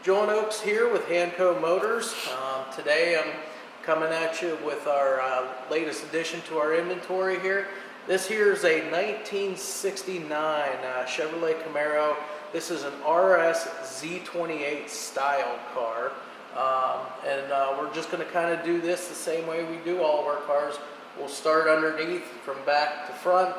John Oakes here with Hanko Motors. Today I'm coming at you with our latest addition to our inventory here. This here is a 1969 Chevrolet Camaro. This is an RS Z28 style car. We're just going to kind of do this the same way we do all of our cars. We'll start underneath from back to front,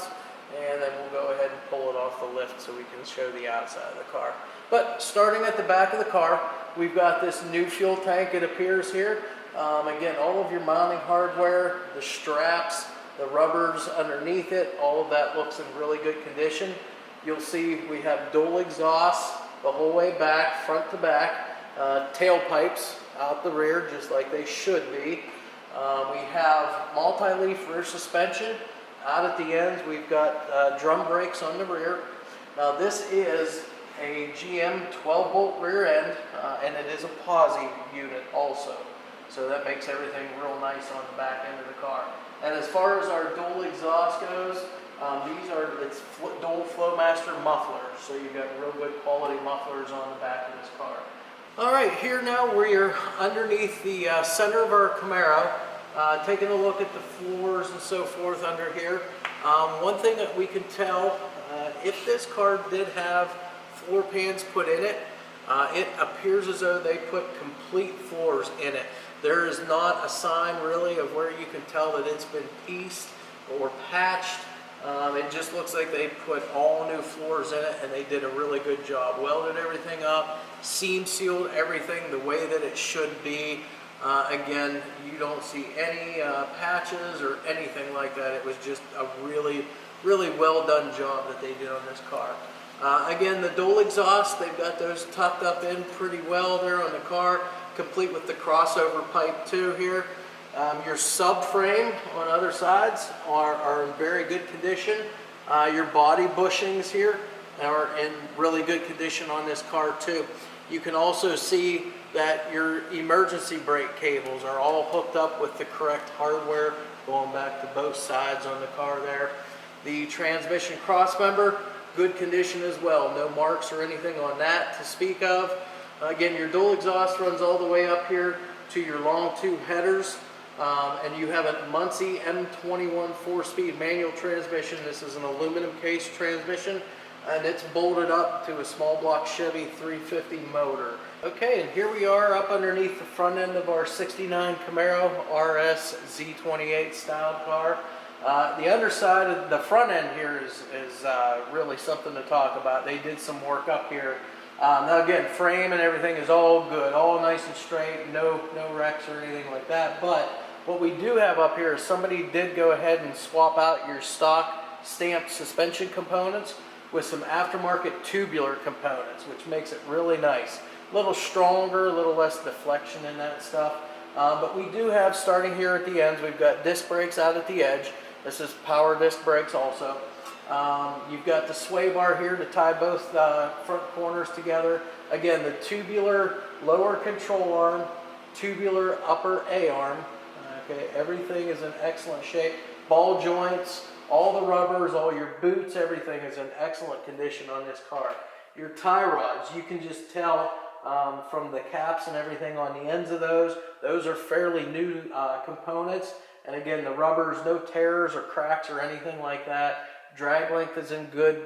and then we'll go ahead and pull it off the lift so we can show the outside of the car. But starting at the back of the car, we've got this new fuel tank, it appears here. Again, all of your mounting hardware, the straps, the rubbers underneath it, all of that looks in really good condition. You'll see we have dual exhausts the whole way back, front to back, tailpipes out the rear just like they should be. We have multi-leaf rear suspension. Out at the ends, we've got drum brakes on the rear. Now this is a GM 12-bolt rear end, and it is a posi unit also. So that makes everything real nice on the back end of the car. And as far as our dual exhaust goes, it's dual Flowmaster mufflers. So you've got real good quality mufflers on the back of this car. All right, here now we're underneath the center of our Camaro, taking a look at the floors and so forth under here. One thing that we can tell, if this car did have floor pans put in it, it appears as though they put complete floors in it. There is not a sign really of where you can tell that it's been pieced or patched. It just looks like they put all new floors in it, and they did a really good job. Welded everything up, seam sealed everything the way that it should be. Again, you don't see any patches or anything like that. It was just a really well done job that they did on this car. Again, the dual exhaust, they've got those tucked up in pretty well there on the car, complete with the crossover pipe too here. Your subframe on other sides are in very good condition. Your body bushings here are in really good condition on this car too. You can also see that your emergency brake cables are all hooked up with the correct hardware going back to both sides on the car there. The transmission crossmember, good condition as well. No marks or anything on that to speak of. Again, your dual exhaust runs all the way up here to your long tube headers. And you have a Muncie M21 4-speed manual transmission. This is an aluminum case transmission, and it's bolted up to a small block Chevy 350 motor. Okay, and here we are up underneath the front end of our 69 Camaro RS Z28 style car. The underside of the front end here is really something to talk about. They did some work up here. Now again, frame and everything is all good, all nice and straight, no wrecks or anything like that. But what we do have up here is somebody did go ahead and swap out your stock stamped suspension components with some aftermarket tubular components, which makes it really nice. A little stronger, a little less deflection in that stuff. But we do have, starting here at the ends, we've got disc brakes out at the edge. This is power disc brakes also. You've got the sway bar here to tie both front corners together. Again, the tubular lower control arm, tubular upper A arm. Okay, everything is in excellent shape. Ball joints, all the rubbers, all your boots, everything is in excellent condition on this car. Your tie rods, you can just tell from the caps and everything on the ends of those are fairly new components. And again, the rubbers, no tears or cracks or anything like that. Drag length is in good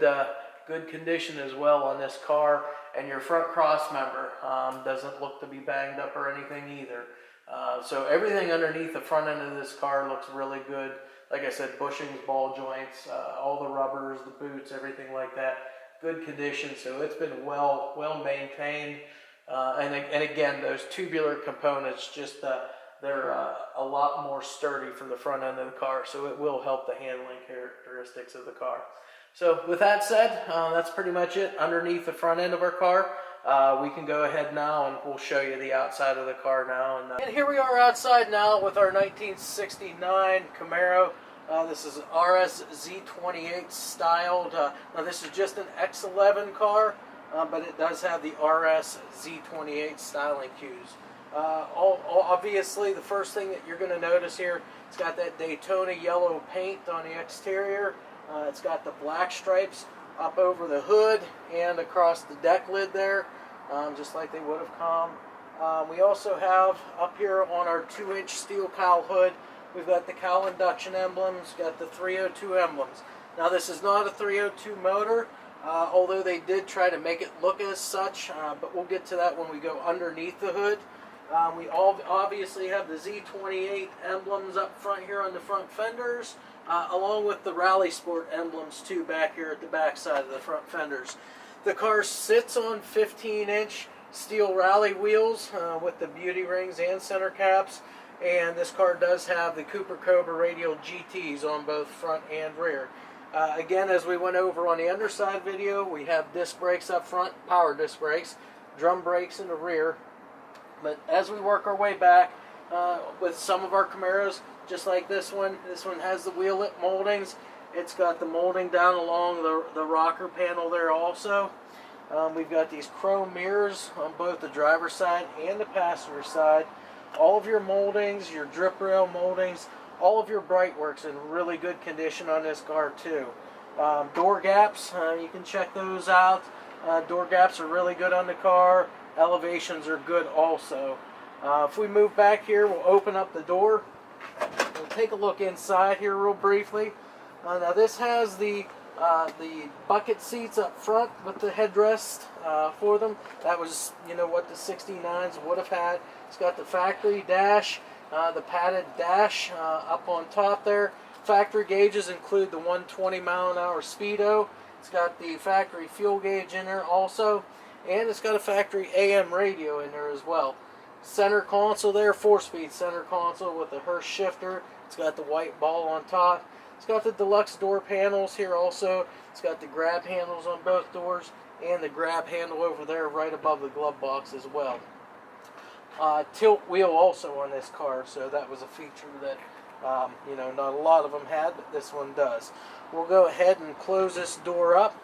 condition as well on this car, and your front cross member doesn't look to be banged up or anything either. So everything underneath the front end of this car looks really good. Like I said, bushings, ball joints, all the rubbers, the boots, everything like that, good condition. So it's been well maintained. And again, those tubular components just they're a lot more sturdy for the front end of the car, so it will help the handling characteristics of the car. So with that said, that's pretty much it underneath the front end of our car. We can go ahead now and we'll show you the outside of the car now. And here we are outside now with our 1969 Camaro. This is an RS Z28 styled. Now this is just an X11 car, but it does have the RS Z28 styling cues. Obviously, the first thing that you're going to notice here, it's got that Daytona yellow paint on the exterior. It's got the black stripes up over the hood and across the deck lid there. just like they would have come. We also have up here on our 2-inch steel cowl hood, we've got the cowl induction emblems, got the 302 emblems. Now this is not a 302 motor, although they did try to make it look as such, but we'll get to that when we go underneath the hood. We obviously have the Z28 emblems up front here on the front fenders, along with the Rally Sport emblems too back here at the back side of the front fenders. The car sits on 15-inch steel rally wheels with the beauty rings and center caps, and this car does have the Cooper Cobra radial GTs on both front and rear. Again, as we went over on the underside video, we have disc brakes up front, power disc brakes, drum brakes in the rear. But as we work our way back with some of our Camaros, just like this one has the wheel lip moldings. It's got the molding down along the rocker panel there also. We've got these chrome mirrors on both the driver's side and the passenger side. All of your moldings, your drip rail moldings, all of your bright work's in really good condition on this car too. Door gaps, you can check those out. Door gaps are really good on the car. Elevations are good also. If we move back here, we'll open up the door. We'll take a look inside here real briefly. Now this has the bucket seats up front with the headrest for them. That was, you know, what the 69s would have had. It's got the factory dash, the padded dash up on top there. Factory gauges include the 120 mile-an-hour speedo. It's got the factory fuel gauge in there also. And it's got a factory AM radio in there as well. Center console there, 4-speed center console with the Hurst shifter. It's got the white ball on top. It's got the deluxe door panels here also. It's got the grab handles on both doors and the grab handle over there right above the glove box as well. Tilt wheel also on this car, so that was a feature that you know, not a lot of them had, but this one does. We'll go ahead and close this door up.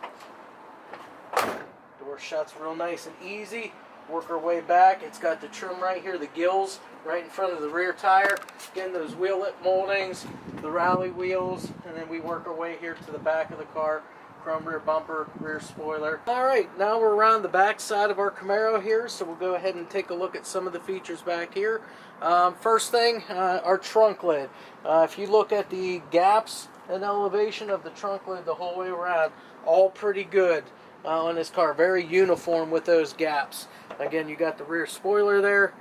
Door shuts real nice and easy. Work our way back. It's got the trim right here, the gills right in front of the rear tire. Again, those wheel lip moldings, the rally wheels, and then we work our way here to the back of the car. Chrome rear bumper, rear spoiler. Alright, now we're around the back side of our Camaro here, so we'll go ahead and take a look at some of the features back here. First thing, our trunk lid. If you look at the gaps and elevation of the trunk lid the whole way around, all pretty good. On this car, very uniform with those gaps. Again, you got the rear spoiler there.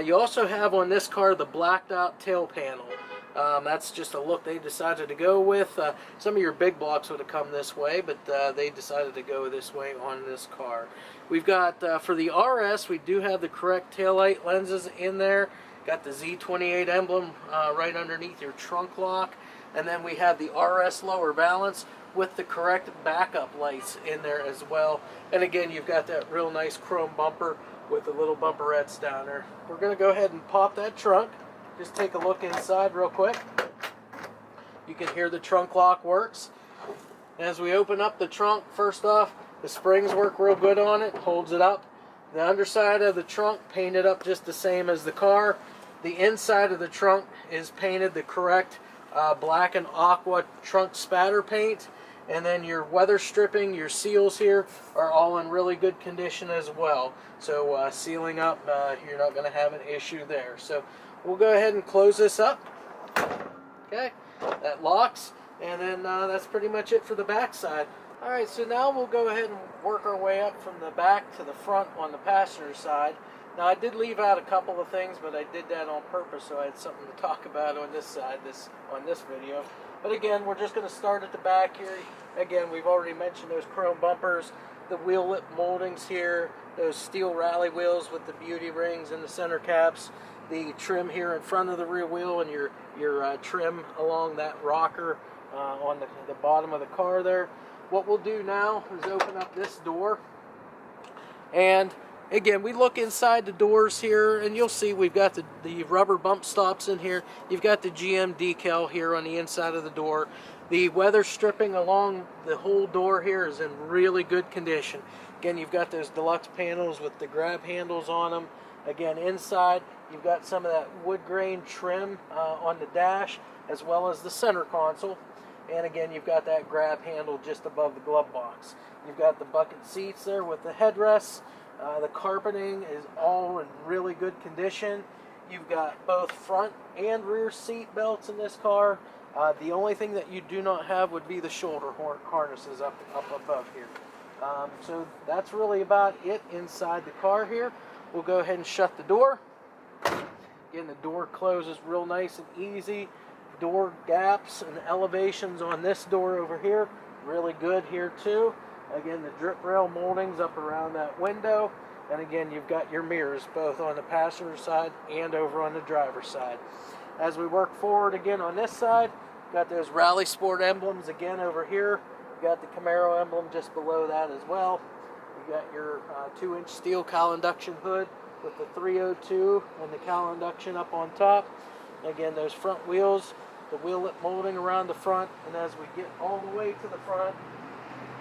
You also have on this car the blacked out tail panel. That's just a look they decided to go with. Some of your big blocks would have come this way, but they decided to go this way on this car. We've got, for the RS, we do have the correct taillight lenses in there. Got the Z28 emblem right underneath your trunk lock. And then we have the RS lower balance with the correct backup lights in there as well. And again, you've got that real nice chrome bumper with the little bumperettes down there. We're going to go ahead and pop that trunk. Just take a look inside real quick. You can hear the trunk lock works. As we open up the trunk, first off, the springs work real good on it, holds it up. The underside of the trunk painted up just the same as the car. The inside of the trunk is painted the correct black and aqua trunk spatter paint, and then your weather stripping, your seals here are all in really good condition as well. So sealing up, you're not going to have an issue there. So we'll go ahead and close this up. Okay, that locks, and then that's pretty much it for the back side. Alright, so now we'll go ahead and work our way up from the back to the front on the passenger side. Now, I did leave out a couple of things, but I did that on purpose, so I had something to talk about on this side, on this video. But again, we're just going to start at the back here. Again, we've already mentioned those chrome bumpers, the wheel lip moldings here, those steel rally wheels with the beauty rings and the center caps, the trim here in front of the rear wheel, and your trim along that rocker on the bottom of the car there. What we'll do now is open up this door, and again, we look inside the doors here, and you'll see we've got the rubber bump stops in here. You've got the GM decal here on the inside of the door. The weather stripping along the whole door here is in really good condition. Again, you've got those deluxe panels with the grab handles on them. Again, inside, you've got some of that wood grain trim on the dash, as well as the center console. And again, you've got that grab handle just above the glove box. You've got the bucket seats there with the headrests. The carpeting is all in really good condition. You've got both front and rear seat belts in this car. The only thing that you do not have would be the shoulder harnesses up above here. So that's really about it inside the car here. We'll go ahead and shut the door. Again, the door closes real nice and easy. Door gaps and elevations on this door over here, really good here too. Again, the drip rail moldings up around that window. And again, you've got your mirrors both on the passenger side and over on the driver's side. As we work forward again on this side, got those Rally Sport emblems again over here. You got the Camaro emblem just below that as well. You got your 2-inch steel cowl induction hood with the 302 and the cowl induction up on top. Again, those front wheels, the wheel lip molding around the front. And as we get all the way to the front,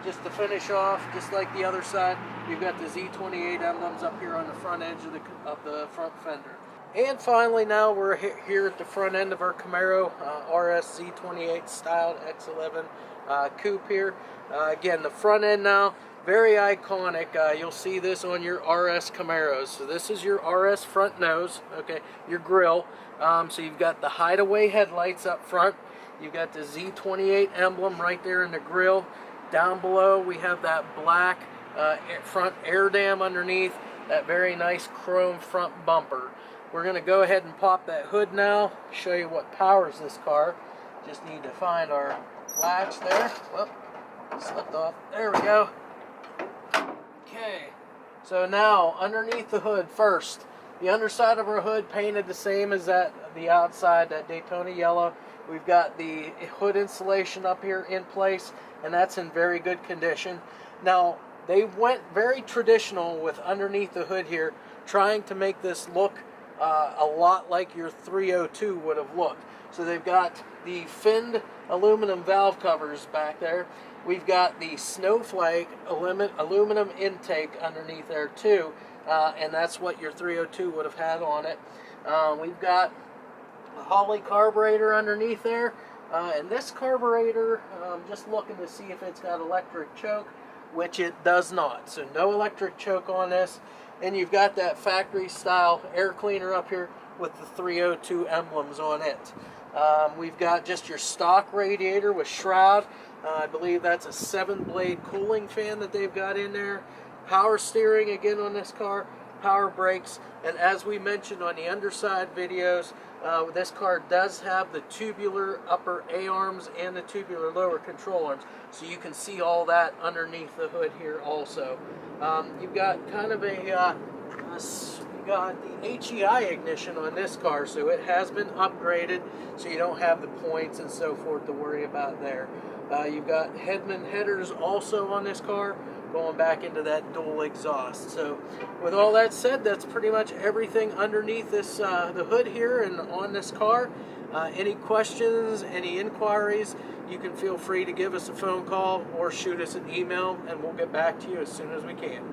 just to finish off, just like the other side, you've got the Z28 emblems up here on the front edge of the front fender. And finally, now we're here at the front end of our Camaro RS Z28 styled X11 coupe here. Again, the front end now, very iconic. You'll see this on your RS Camaros. So this is your RS front nose, okay, your grille. So you've got the hideaway headlights up front. You've got the Z28 emblem right there in the grille. Down below, we have that black front air dam underneath, that very nice chrome front bumper. We're going to go ahead and pop that hood now, show you what powers this car. Just need to find our latch there. Whoop, slipped off. There we go. Okay, so now underneath the hood first, the underside of our hood painted the same as the outside, that Daytona yellow. We've got the hood insulation up here in place, and that's in very good condition. Now, they went very traditional with underneath the hood here, trying to make this look a lot like your 302 would have looked. So they've got the finned aluminum valve covers back there. We've got the snowflake aluminum intake underneath there too, and that's what your 302 would have had on it. We've got a Holley carburetor underneath there, and this carburetor, just looking to see if it's got electric choke, which it does not. So no electric choke on this. And you've got that factory style air cleaner up here with the 302 emblems on it. We've got just your stock radiator with shroud. I believe that's a 7-blade cooling fan that they've got in there. Power steering again on this car, power brakes, and as we mentioned on the underside videos, this car does have the tubular upper A-arms and the tubular lower control arms, so you can see all that underneath the hood here also. You've got kind of you got the HEI ignition on this car, so it has been upgraded, so you don't have the points and so forth to worry about there. You've got Hedman headers also on this car, going back into that dual exhaust. So with all that said, that's pretty much everything underneath this the hood here and on this car. Any questions, any inquiries, you can feel free to give us a phone call or shoot us an email, and we'll get back to you as soon as we can.